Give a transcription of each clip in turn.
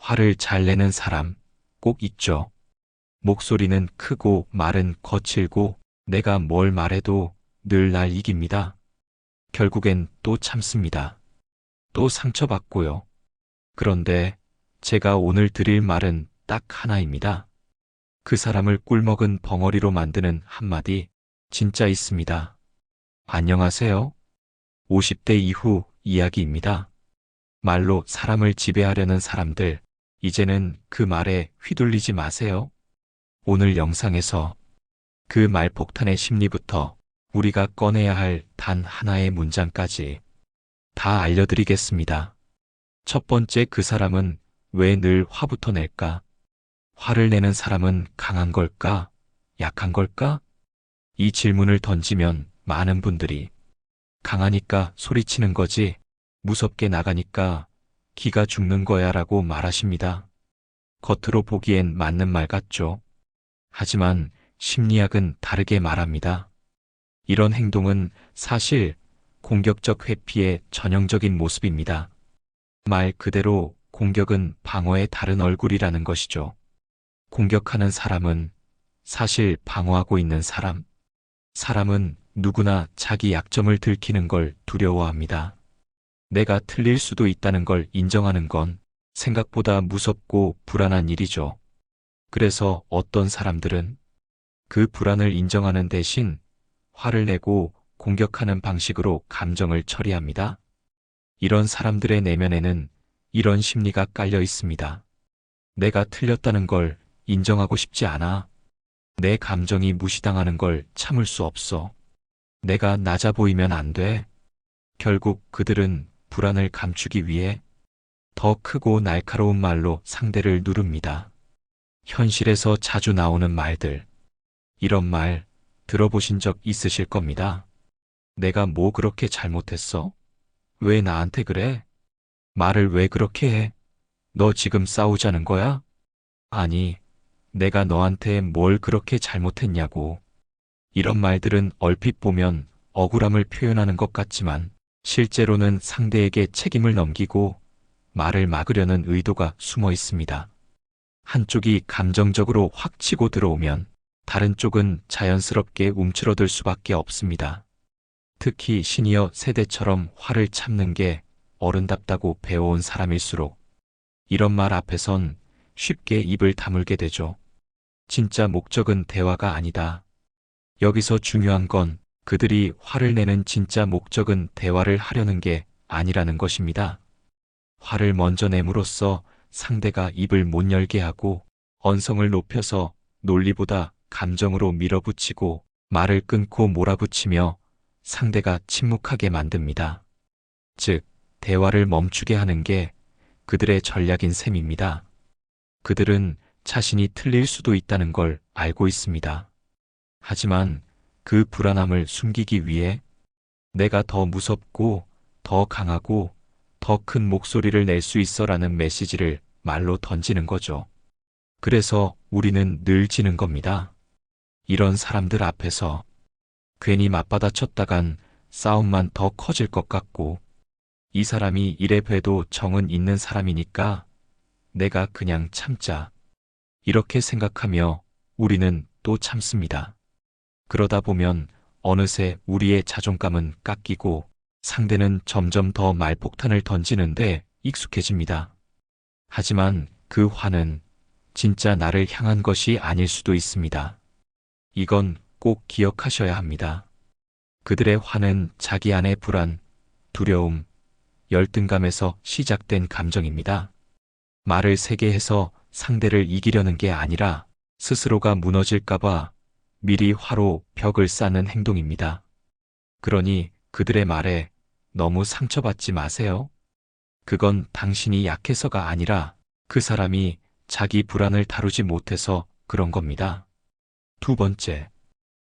화를 잘 내는 사람 꼭 있죠. 목소리는 크고 말은 거칠고 내가 뭘 말해도 늘 날 이깁니다. 결국엔 또 참습니다. 또 상처받고요. 그런데 제가 오늘 드릴 말은 딱 하나입니다. 그 사람을 꿀먹은 벙어리로 만드는 한마디 진짜 있습니다. 안녕하세요. 50대 이후 이야기입니다. 말로 사람을 지배하려는 사람들, 이제는 그 말에 휘둘리지 마세요. 오늘 영상에서 그 말폭탄의 심리부터 우리가 꺼내야 할 단 하나의 문장까지 다 알려드리겠습니다. 첫 번째, 그 사람은 왜 늘 화부터 낼까? 화를 내는 사람은 강한 걸까? 약한 걸까? 이 질문을 던지면 많은 분들이 강하니까 소리치는 거지, 무섭게 나가니까 기가 죽는 거야 라고 말하십니다. 겉으로 보기엔 맞는 말 같죠? 하지만 심리학은 다르게 말합니다. 이런 행동은 사실 공격적 회피의 전형적인 모습입니다. 말 그대로 공격은 방어의 다른 얼굴이라는 것이죠. 공격하는 사람은 사실 방어하고 있는 사람. 사람은 누구나 자기 약점을 들키는 걸 두려워합니다. 내가 틀릴 수도 있다는 걸 인정하는 건 생각보다 무섭고 불안한 일이죠. 그래서 어떤 사람들은 그 불안을 인정하는 대신 화를 내고 공격하는 방식으로 감정을 처리합니다. 이런 사람들의 내면에는 이런 심리가 깔려 있습니다. 내가 틀렸다는 걸 인정하고 싶지 않아. 내 감정이 무시당하는 걸 참을 수 없어. 내가 낮아 보이면 안 돼. 결국 그들은 불안을 감추기 위해 더 크고 날카로운 말로 상대를 누릅니다. 현실에서 자주 나오는 말들. 이런 말 들어보신 적 있으실 겁니다. 내가 뭐 그렇게 잘못했어? 왜 나한테 그래? 말을 왜 그렇게 해? 너 지금 싸우자는 거야? 아니, 내가 너한테 뭘 그렇게 잘못했냐고. 이런 말들은 얼핏 보면 억울함을 표현하는 것 같지만 실제로는 상대에게 책임을 넘기고 말을 막으려는 의도가 숨어 있습니다. 한쪽이 감정적으로 확 치고 들어오면 다른 쪽은 자연스럽게 움츠러들 수밖에 없습니다. 특히 시니어 세대처럼 화를 참는 게 어른답다고 배워온 사람일수록 이런 말 앞에선 쉽게 입을 다물게 되죠. 진짜 목적은 대화가 아니다. 여기서 중요한 건 그들이 화를 내는 진짜 목적은 대화를 하려는 게 아니라는 것입니다. 화를 먼저 내므로써 상대가 입을 못 열게 하고 언성을 높여서 논리보다 감정으로 밀어붙이고 말을 끊고 몰아붙이며 상대가 침묵하게 만듭니다. 즉, 대화를 멈추게 하는 게 그들의 전략인 셈입니다. 그들은 자신이 틀릴 수도 있다는 걸 알고 있습니다. 하지만 그 불안함을 숨기기 위해 내가 더 무섭고 더 강하고 더 큰 목소리를 낼 수 있어라는 메시지를 말로 던지는 거죠. 그래서 우리는 늘 지는 겁니다. 이런 사람들 앞에서 괜히 맞받아쳤다간 싸움만 더 커질 것 같고 이 사람이 이래 봬도 정은 있는 사람이니까 내가 그냥 참자. 이렇게 생각하며 우리는 또 참습니다. 그러다 보면 어느새 우리의 자존감은 깎이고 상대는 점점 더 말폭탄을 던지는데 익숙해집니다. 하지만 그 화는 진짜 나를 향한 것이 아닐 수도 있습니다. 이건 꼭 기억하셔야 합니다. 그들의 화는 자기 안의 불안, 두려움, 열등감에서 시작된 감정입니다. 말을 세게 해서 상대를 이기려는 게 아니라 스스로가 무너질까봐 미리 화로 벽을 쌓는 행동입니다. 그러니 그들의 말에 너무 상처받지 마세요. 그건 당신이 약해서가 아니라 그 사람이 자기 불안을 다루지 못해서 그런 겁니다. 두 번째,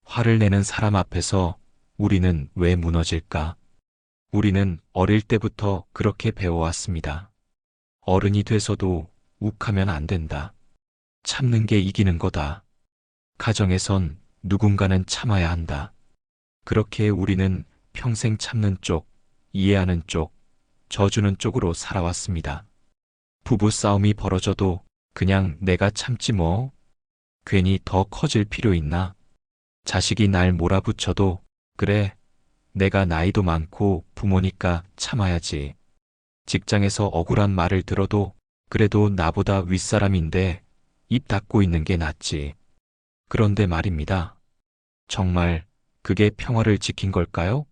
화를 내는 사람 앞에서 우리는 왜 무너질까? 우리는 어릴 때부터 그렇게 배워왔습니다. 어른이 돼서도 욱하면 안 된다. 참는 게 이기는 거다. 가정에선 누군가는 참아야 한다. 그렇게 우리는 평생 참는 쪽, 이해하는 쪽, 져주는 쪽으로 살아왔습니다. 부부 싸움이 벌어져도 그냥 내가 참지 뭐. 괜히 더 커질 필요 있나? 자식이 날 몰아붙여도 그래, 내가 나이도 많고 부모니까 참아야지. 직장에서 억울한 말을 들어도 그래도 나보다 윗사람인데 입 닫고 있는 게 낫지. 그런데 말입니다. 정말 그게 평화를 지킨 걸까요?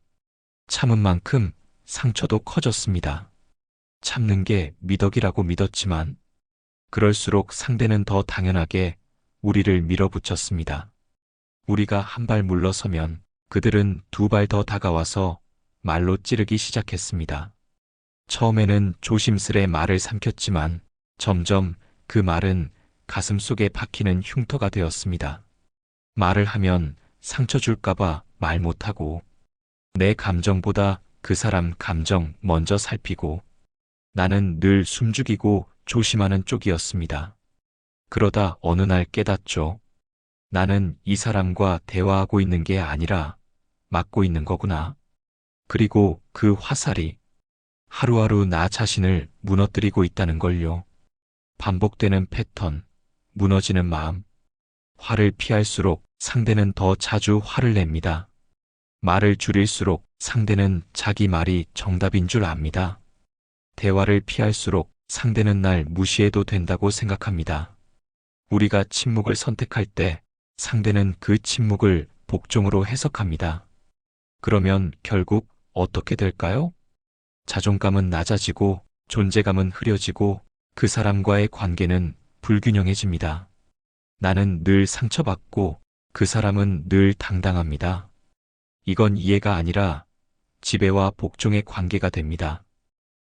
참은 만큼 상처도 커졌습니다. 참는 게 미덕이라고 믿었지만 그럴수록 상대는 더 당연하게 우리를 밀어붙였습니다. 우리가 한 발 물러서면 그들은 두 발 더 다가와서 말로 찌르기 시작했습니다. 처음에는 조심스레 말을 삼켰지만 점점 그 말은 가슴속에 박히는 흉터가 되었습니다. 말을 하면 상처 줄까봐 말 못하고 내 감정보다 그 사람 감정 먼저 살피고 나는 늘 숨죽이고 조심하는 쪽이었습니다. 그러다 어느 날 깨닫죠. 나는 이 사람과 대화하고 있는 게 아니라 막고 있는 거구나. 그리고 그 화살이 하루하루 나 자신을 무너뜨리고 있다는 걸요. 반복되는 패턴, 무너지는 마음. 화를 피할수록 상대는 더 자주 화를 냅니다. 말을 줄일수록 상대는 자기 말이 정답인 줄 압니다. 대화를 피할수록 상대는 날 무시해도 된다고 생각합니다. 우리가 침묵을 선택할 때 상대는 그 침묵을 복종으로 해석합니다. 그러면 결국 어떻게 될까요? 자존감은 낮아지고 존재감은 흐려지고 그 사람과의 관계는 불균형해집니다. 나는 늘 상처받고 그 사람은 늘 당당합니다. 이건 이해가 아니라 지배와 복종의 관계가 됩니다.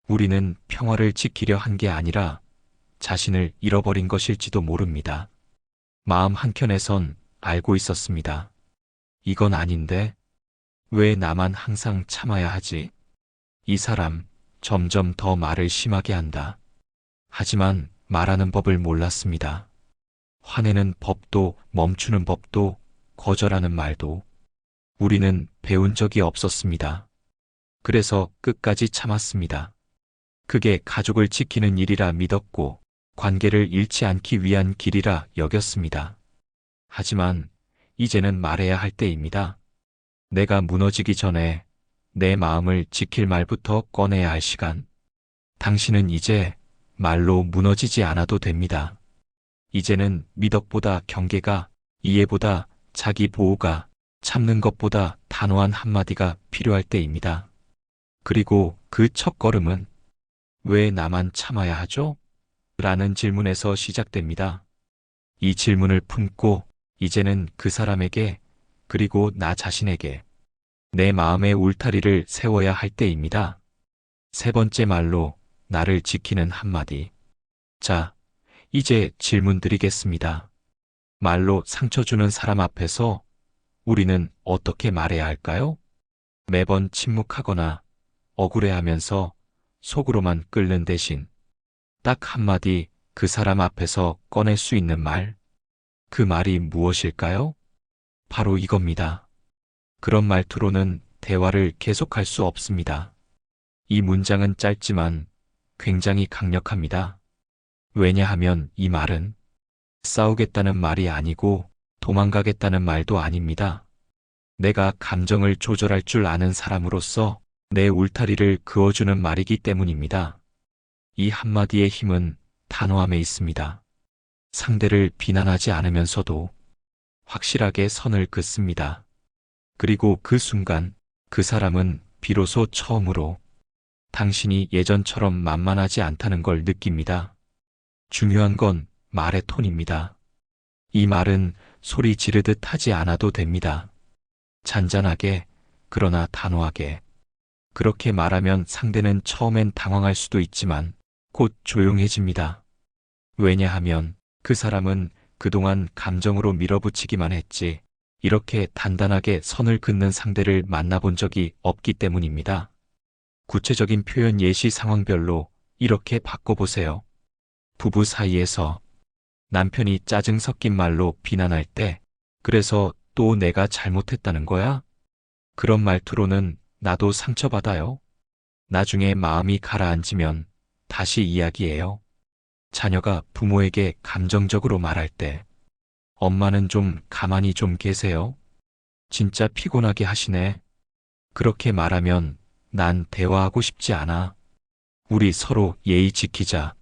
우리는 평화를 지키려 한 게 아니라 자신을 잃어버린 것일지도 모릅니다. 마음 한켠에선 알고 있었습니다. 이건 아닌데 왜 나만 항상 참아야 하지? 이 사람 점점 더 말을 심하게 한다. 하지만 말하는 법을 몰랐습니다. 화내는 법도 멈추는 법도 거절하는 말도 우리는 배운 적이 없었습니다. 그래서 끝까지 참았습니다. 그게 가족을 지키는 일이라 믿었고 관계를 잃지 않기 위한 길이라 여겼습니다. 하지만 이제는 말해야 할 때입니다. 내가 무너지기 전에 내 마음을 지킬 말부터 꺼내야 할 시간. 당신은 이제 말로 무너지지 않아도 됩니다. 이제는 미덕보다 경계가, 이해보다 자기 보호가, 참는 것보다 단호한 한마디가 필요할 때입니다. 그리고 그 첫걸음은 왜 나만 참아야 하죠? 라는 질문에서 시작됩니다. 이 질문을 품고 이제는 그 사람에게 그리고 나 자신에게 내 마음의 울타리를 세워야 할 때입니다. 세 번째 말로 나를 지키는 한마디. 자, 이제 질문 드리겠습니다. 말로 상처 주는 사람 앞에서 우리는 어떻게 말해야 할까요? 매번 침묵하거나 억울해하면서 속으로만 끓는 대신 딱 한마디 그 사람 앞에서 꺼낼 수 있는 말. 그 말이 무엇일까요? 바로 이겁니다. 그런 말투로는 대화를 계속할 수 없습니다. 이 문장은 짧지만 굉장히 강력합니다. 왜냐하면 이 말은 싸우겠다는 말이 아니고 도망가겠다는 말도 아닙니다. 내가 감정을 조절할 줄 아는 사람으로서 내 울타리를 그어주는 말이기 때문입니다. 이 한마디의 힘은 단호함에 있습니다. 상대를 비난하지 않으면서도 확실하게 선을 긋습니다. 그리고 그 순간 그 사람은 비로소 처음으로 당신이 예전처럼 만만하지 않다는 걸 느낍니다. 중요한 건 말의 톤입니다. 이 말은 소리 지르듯 하지 않아도 됩니다. 잔잔하게, 그러나 단호하게. 그렇게 말하면 상대는 처음엔 당황할 수도 있지만 곧 조용해집니다. 왜냐하면 그 사람은 그동안 감정으로 밀어붙이기만 했지 이렇게 단단하게 선을 긋는 상대를 만나본 적이 없기 때문입니다. 구체적인 표현 예시 상황별로 이렇게 바꿔보세요. 부부 사이에서 남편이 짜증 섞인 말로 비난할 때 그래서 또 내가 잘못했다는 거야? 그런 말투로는 나도 상처받아요. 나중에 마음이 가라앉으면 다시 이야기해요. 자녀가 부모에게 감정적으로 말할 때, 엄마는 좀 가만히 좀 계세요. 진짜 피곤하게 하시네. 그렇게 말하면 난 대화하고 싶지 않아. 우리 서로 예의 지키자.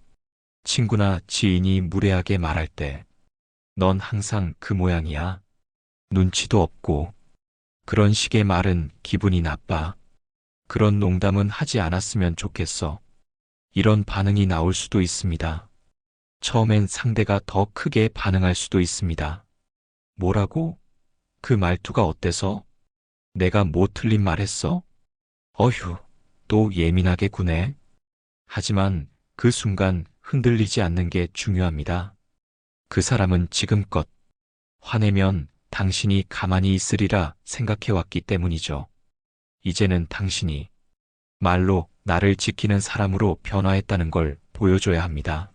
친구나 지인이 무례하게 말할 때, 넌 항상 그 모양이야. 눈치도 없고. 그런 식의 말은 기분이 나빠. 그런 농담은 하지 않았으면 좋겠어. 이런 반응이 나올 수도 있습니다. 처음엔 상대가 더 크게 반응할 수도 있습니다. 뭐라고? 그 말투가 어때서? 내가 뭐 틀린 말 했어? 어휴, 또 예민하게 구네. 하지만 그 순간 흔들리지 않는 게 중요합니다. 그 사람은 지금껏 화내면 당신이 가만히 있으리라 생각해왔기 때문이죠. 이제는 당신이 말로 나를 지키는 사람으로 변화했다는 걸 보여줘야 합니다.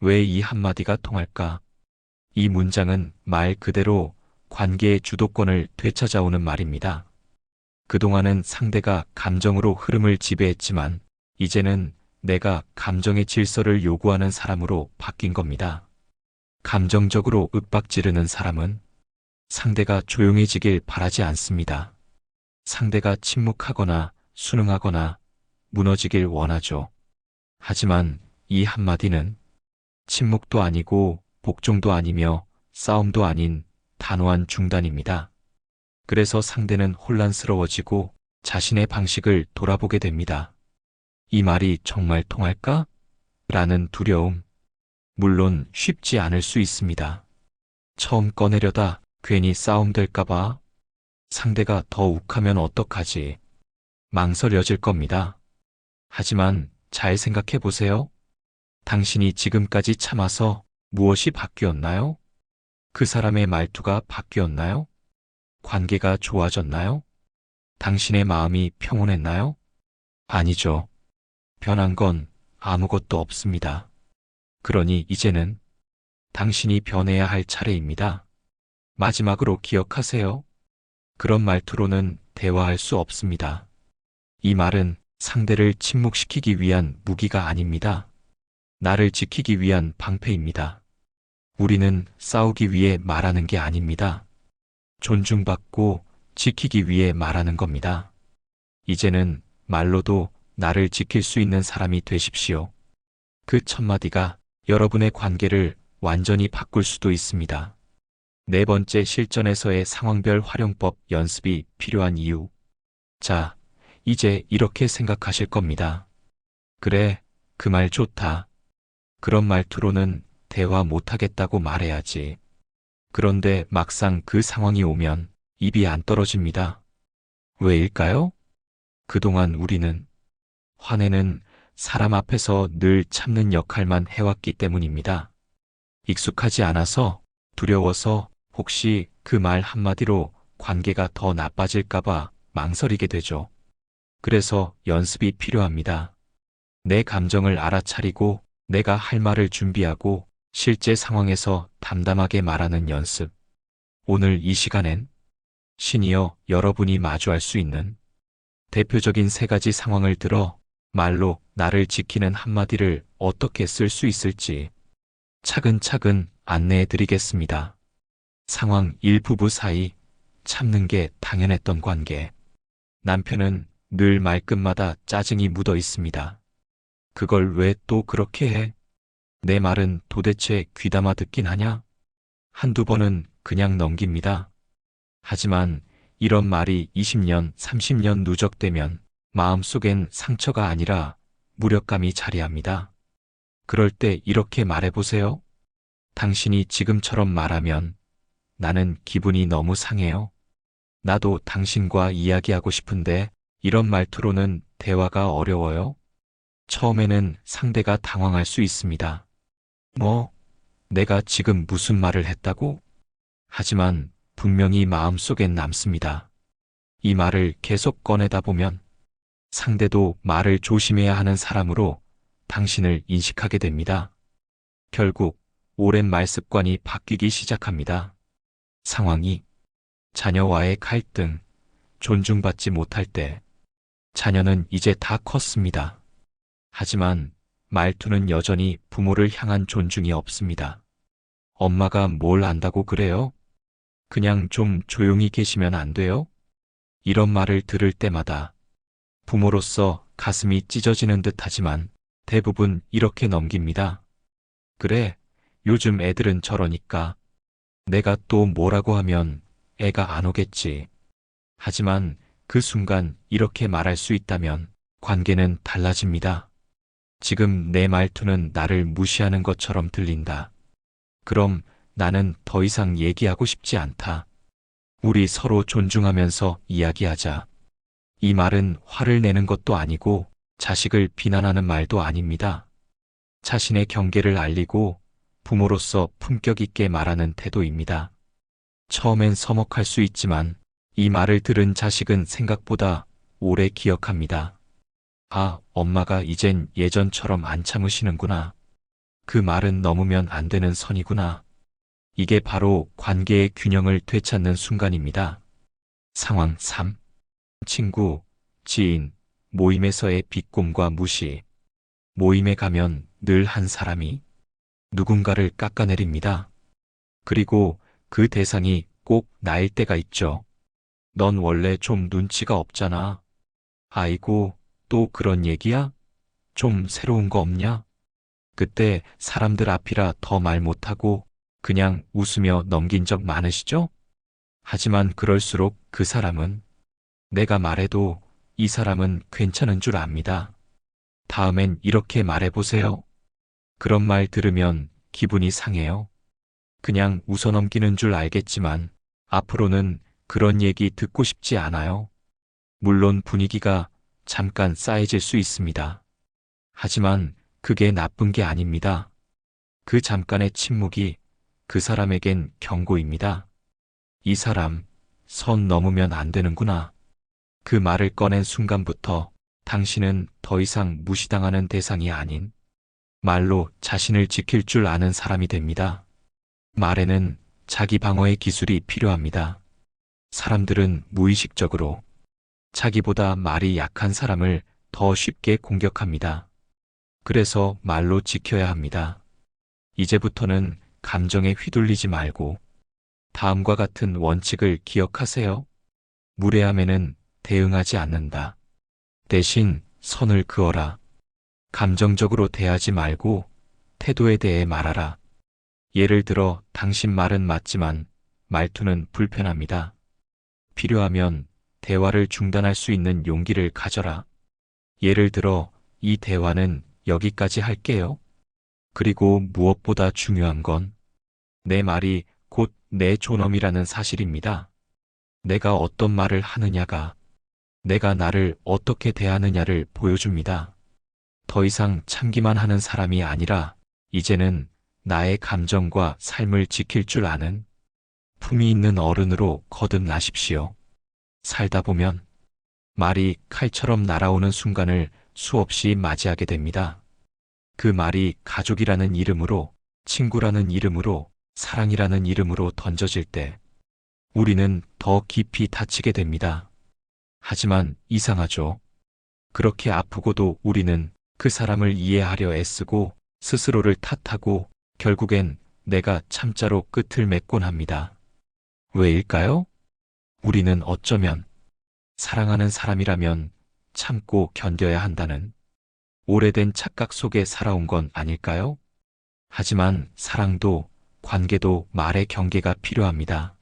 왜 이 한마디가 통할까? 이 문장은 말 그대로 관계의 주도권을 되찾아오는 말입니다. 그동안은 상대가 감정으로 흐름을 지배했지만 이제는 내가 감정의 질서를 요구하는 사람으로 바뀐 겁니다. 감정적으로 윽박지르는 사람은 상대가 조용해지길 바라지 않습니다. 상대가 침묵하거나 순응하거나 무너지길 원하죠. 하지만 이 한마디는 침묵도 아니고 복종도 아니며 싸움도 아닌 단호한 중단입니다. 그래서 상대는 혼란스러워지고 자신의 방식을 돌아보게 됩니다. 이 말이 정말 통할까? 라는 두려움. 물론 쉽지 않을 수 있습니다. 처음 꺼내려다 괜히 싸움 될까봐 상대가 더 욱하면 어떡하지? 망설여질 겁니다. 하지만 잘 생각해 보세요. 당신이 지금까지 참아서 무엇이 바뀌었나요? 그 사람의 말투가 바뀌었나요? 관계가 좋아졌나요? 당신의 마음이 평온했나요? 아니죠. 변한 건 아무것도 없습니다. 그러니 이제는 당신이 변해야 할 차례입니다. 마지막으로 기억하세요. 그런 말투로는 대화할 수 없습니다. 이 말은 상대를 침묵시키기 위한 무기가 아닙니다. 나를 지키기 위한 방패입니다. 우리는 싸우기 위해 말하는 게 아닙니다. 존중받고 지키기 위해 말하는 겁니다. 이제는 말로도 나를 지킬 수 있는 사람이 되십시오. 그 첫마디가 여러분의 관계를 완전히 바꿀 수도 있습니다. 네 번째, 실전에서의 상황별 활용법 연습이 필요한 이유. 자, 이제 이렇게 생각하실 겁니다. 그래, 그 말 좋다. 그런 말투로는 대화 못하겠다고 말해야지. 그런데 막상 그 상황이 오면 입이 안 떨어집니다. 왜일까요? 그동안 우리는 화내는 사람 앞에서 늘 참는 역할만 해왔기 때문입니다. 익숙하지 않아서, 두려워서, 혹시 그 말 한마디로 관계가 더 나빠질까봐 망설이게 되죠. 그래서 연습이 필요합니다. 내 감정을 알아차리고 내가 할 말을 준비하고 실제 상황에서 담담하게 말하는 연습. 오늘 이 시간엔 신이여 여러분이 마주할 수 있는 대표적인 세 가지 상황을 들어 말로 나를 지키는 한마디를 어떻게 쓸 수 있을지 차근차근 안내해 드리겠습니다. 상황 1. 부부 사이 참는 게 당연했던 관계. 남편은 늘 말끝마다 짜증이 묻어 있습니다. 그걸 왜 또 그렇게 해? 내 말은 도대체 귀담아 듣긴 하냐? 한두 번은 그냥 넘깁니다. 하지만 이런 말이 20년, 30년 누적되면 마음속엔 상처가 아니라 무력감이 자리합니다. 그럴 때 이렇게 말해보세요. 당신이 지금처럼 말하면 나는 기분이 너무 상해요. 나도 당신과 이야기하고 싶은데 이런 말투로는 대화가 어려워요. 처음에는 상대가 당황할 수 있습니다. 뭐, 내가 지금 무슨 말을 했다고? 하지만 분명히 마음속엔 남습니다. 이 말을 계속 꺼내다 보면 상대도 말을 조심해야 하는 사람으로 당신을 인식하게 됩니다. 결국 오랜 말 습관이 바뀌기 시작합니다. 상황이 자녀와의 갈등, 존중받지 못할 때 자녀는 이제 다 컸습니다. 하지만 말투는 여전히 부모를 향한 존중이 없습니다. 엄마가 뭘 안다고 그래요? 그냥 좀 조용히 계시면 안 돼요? 이런 말을 들을 때마다 부모로서 가슴이 찢어지는 듯 하지만 대부분 이렇게 넘깁니다. 그래, 요즘 애들은 저러니까 내가 또 뭐라고 하면 애가 안 오겠지. 하지만 그 순간 이렇게 말할 수 있다면 관계는 달라집니다. 지금 내 말투는 나를 무시하는 것처럼 들린다. 그럼 나는 더 이상 얘기하고 싶지 않다. 우리 서로 존중하면서 이야기하자. 이 말은 화를 내는 것도 아니고 자식을 비난하는 말도 아닙니다. 자신의 경계를 알리고 부모로서 품격 있게 말하는 태도입니다. 처음엔 서먹할 수 있지만 이 말을 들은 자식은 생각보다 오래 기억합니다. 아, 엄마가 이젠 예전처럼 안 참으시는구나. 그 말은 넘으면 안 되는 선이구나. 이게 바로 관계의 균형을 되찾는 순간입니다. 상황 3. 친구, 지인, 모임에서의 비꼼과 무시. 모임에 가면 늘 한 사람이 누군가를 깎아내립니다. 그리고 그 대상이 꼭 나일 때가 있죠. 넌 원래 좀 눈치가 없잖아. 아이고, 또 그런 얘기야? 좀 새로운 거 없냐? 그때 사람들 앞이라 더 말 못하고 그냥 웃으며 넘긴 적 많으시죠? 하지만 그럴수록 그 사람은 내가 말해도 이 사람은 괜찮은 줄 압니다. 다음엔 이렇게 말해보세요. 그런 말 들으면 기분이 상해요. 그냥 웃어 넘기는 줄 알겠지만 앞으로는 그런 얘기 듣고 싶지 않아요. 물론 분위기가 잠깐 싸해질 수 있습니다. 하지만 그게 나쁜 게 아닙니다. 그 잠깐의 침묵이 그 사람에겐 경고입니다. 이 사람, 선 넘으면 안 되는구나. 그 말을 꺼낸 순간부터 당신은 더 이상 무시당하는 대상이 아닌 말로 자신을 지킬 줄 아는 사람이 됩니다. 말에는 자기 방어의 기술이 필요합니다. 사람들은 무의식적으로 자기보다 말이 약한 사람을 더 쉽게 공격합니다. 그래서 말로 지켜야 합니다. 이제부터는 감정에 휘둘리지 말고 다음과 같은 원칙을 기억하세요. 무례함에는 대응하지 않는다. 대신 선을 그어라. 감정적으로 대하지 말고 태도에 대해 말하라. 예를 들어 당신 말은 맞지만 말투는 불편합니다. 필요하면 대화를 중단할 수 있는 용기를 가져라. 예를 들어 이 대화는 여기까지 할게요. 그리고 무엇보다 중요한 건 내 말이 곧 내 존엄이라는 사실입니다. 내가 어떤 말을 하느냐가 내가 나를 어떻게 대하느냐를 보여줍니다. 더 이상 참기만 하는 사람이 아니라 이제는 나의 감정과 삶을 지킬 줄 아는 품위 있는 어른으로 거듭나십시오. 살다 보면 말이 칼처럼 날아오는 순간을 수없이 맞이하게 됩니다. 그 말이 가족이라는 이름으로, 친구라는 이름으로, 사랑이라는 이름으로 던져질 때 우리는 더 깊이 다치게 됩니다. 하지만 이상하죠. 그렇게 아프고도 우리는 그 사람을 이해하려 애쓰고 스스로를 탓하고 결국엔 내가 참자로 끝을 맺곤 합니다. 왜일까요? 우리는 어쩌면 사랑하는 사람이라면 참고 견뎌야 한다는 오래된 착각 속에 살아온 건 아닐까요? 하지만 사랑도 관계도 말의 경계가 필요합니다.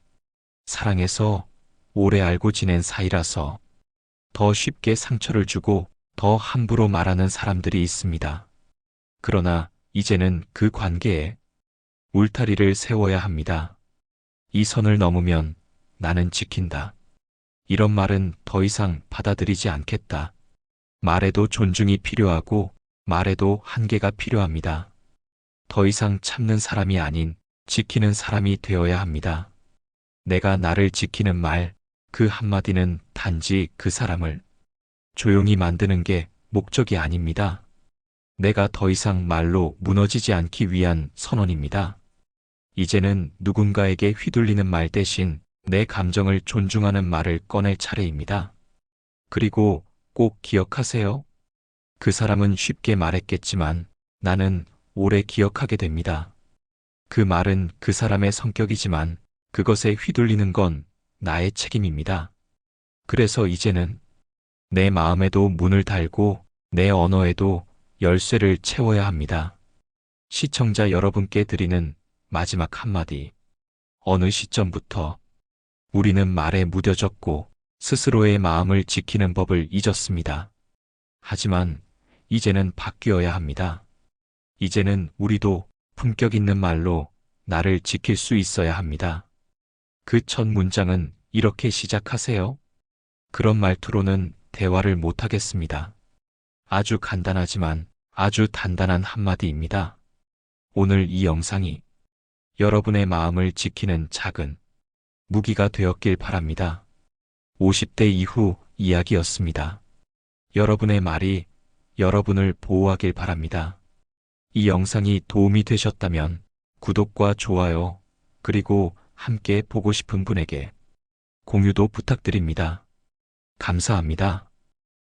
사랑해서 오래 알고 지낸 사이라서 더 쉽게 상처를 주고 더 함부로 말하는 사람들이 있습니다. 그러나 이제는 그 관계에 울타리를 세워야 합니다. 이 선을 넘으면 나는 지킨다. 이런 말은 더 이상 받아들이지 않겠다. 말에도 존중이 필요하고 말에도 한계가 필요합니다. 더 이상 참는 사람이 아닌 지키는 사람이 되어야 합니다. 내가 나를 지키는 말, 그 한마디는 단지 그 사람을 조용히 만드는 게 목적이 아닙니다. 내가 더 이상 말로 무너지지 않기 위한 선언입니다. 이제는 누군가에게 휘둘리는 말 대신 내 감정을 존중하는 말을 꺼낼 차례입니다. 그리고 꼭 기억하세요. 그 사람은 쉽게 말했겠지만 나는 오래 기억하게 됩니다. 그 말은 그 사람의 성격이지만 그것에 휘둘리는 건 나의 책임입니다. 그래서 이제는 내 마음에도 문을 달고 내 언어에도 열쇠를 채워야 합니다. 시청자 여러분께 드리는 마지막 한마디. 어느 시점부터 우리는 말에 무뎌졌고 스스로의 마음을 지키는 법을 잊었습니다. 하지만 이제는 바뀌어야 합니다. 이제는 우리도 품격 있는 말로 나를 지킬 수 있어야 합니다. 그 첫 문장은 이렇게 시작하세요. 그런 말투로는 대화를 못하겠습니다. 아주 간단하지만 아주 단단한 한마디입니다. 오늘 이 영상이 여러분의 마음을 지키는 작은 무기가 되었길 바랍니다. 50대 이후 이야기였습니다. 여러분의 말이 여러분을 보호하길 바랍니다. 이 영상이 도움이 되셨다면 구독과 좋아요, 그리고 함께 보고 싶은 분에게 공유도 부탁드립니다. 감사합니다.